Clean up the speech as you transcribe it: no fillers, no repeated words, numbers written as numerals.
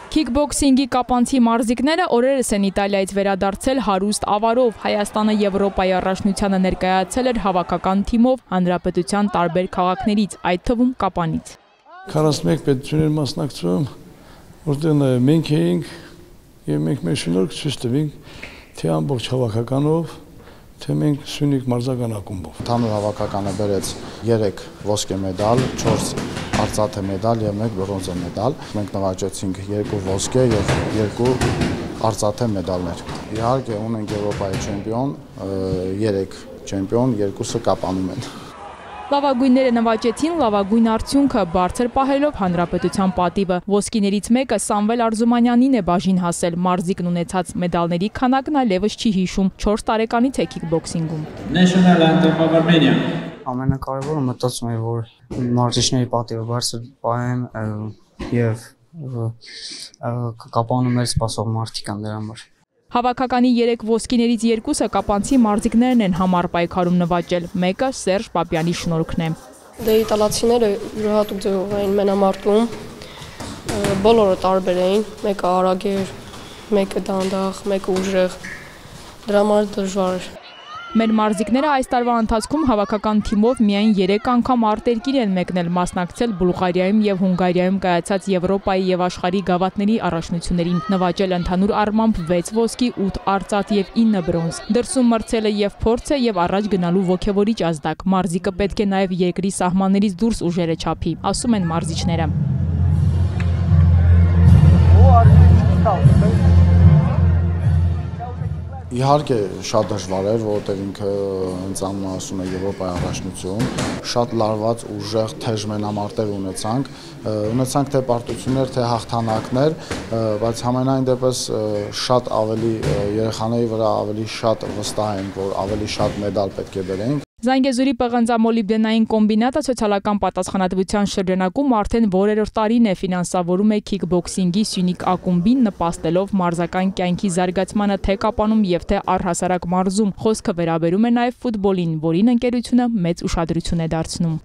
Քիքբոքսինգի կապանցի մարզիկները օրերս են Իտալիայից վերադարձել հարուստ ավարով։ Հայաստանը Եվրոպայի առաջնությանը ներկայացել էր հավաքական թիմով հանրապետության տարբեր քաղաքներից, այդ թվում Կապանից։ 41 պետություններ մասնակցում, որտեղ մենք էինք եւ մենք մեր շնորհք ցույց տվինք, թե ամբողջ հավաքականով, թե մենք Սյունիք մարզական ակումբով։ Ընդհանուր հավաքականը բերեց 3 ոսկե մեդալ, 4 արծաթե մեդալ եւ 1 բրոնզե մեդալ։ Մենք նվաճեցինք 2 ոսկե եւ 2 արծաթե մեդալներ։ Իհարկե ունենք Եվրոպայի չեմպիոն, 3 չեմպիոն, 2-ը Կապանում են։ Լավագույնները նվաճեցին լավագույն արդյունքը, բարձր պահելով հանրապետության պատիվը։ Ոսկիներից մեկը Սամվել Արզումանյանին է բաժին հասել։ Մարզիկն ունեցած մեդալների քանակն այլևս չի հիշում, 4 տարեկանից է քիքբոքսինգում։ National Anthem of Armenia։ Ամենակարևորը մտածում եմ, որ մարզիչների պատիվը բարձր պահեմ եւ Կապանում մեր սպասող մարդիկ կան դրա համար։ Հավաքականի 3 ոսկիներից 2-ը կապանցի մարզիկներն են համար պայքարում նվաճել, մեկը Սերժ Պապյանի շնորհքն է։ Դե իտալացիները յուրահատուկ ձևով էին մենամարտում, բոլորը տարբեր էին, մեկը արագ էր, մեկը դանդաղ, մեկը ուժեղ, դրա համար դժվար էր։ Մեր մարզիկները այս տարվա ընթացքում հավաքական թիմով միայն 3 անգամ արտերկիր են մեկնել, մասնակցել Բուլղարիայում եւ Հունգարիայում կայացած Եվրոպայի եւ աշխարհի գավաթների առաջնություններին, նվաճել ընդհանուր առմամբ 6 ոսկի, 8 արծաթ եւ 9 բրոնզ։ Դրսում մրցելը եւ փորձը եւ առաջ գնալու ոգևորիչ ազդակ։ Մարզիկը պետք է նաեւ երկրի սահմաններից դուրս ուժերը չափի, ասում են մարզիչները։ Իհարկե շատ դժվար էր, որովհետև ինքը հենց անունը ասում է Եվրոպայի առաջնություն, շատ լարված ուժեղ թեժ մենամարտեր ունեցանք թե պարտություններ, թե հաղթանակներ, բայց համենայն դեպս շատ ավելի երեխաների վրա ավելի շատ վստահ ենք, որ ավելի շատ մեդալ պետք է բերենք։ Զանգեզուրի պղնձամոլիբդենային կոմբինատը սոցիալական պատասխանատվության շրջանակում արդեն որերորդ տարին է ֆինանսավորում է քիքբոքսինգի Սյունիք ակումբին, նպաստելով մարզական կյանքի զարգացմանը թե Կապանում եւ թե առհասարակ մարզում։ Խոսքը վերաբերում է նաեւ ֆուտբոլին, որին ընկերությունը մեծ ուշադրություն է դարձնում։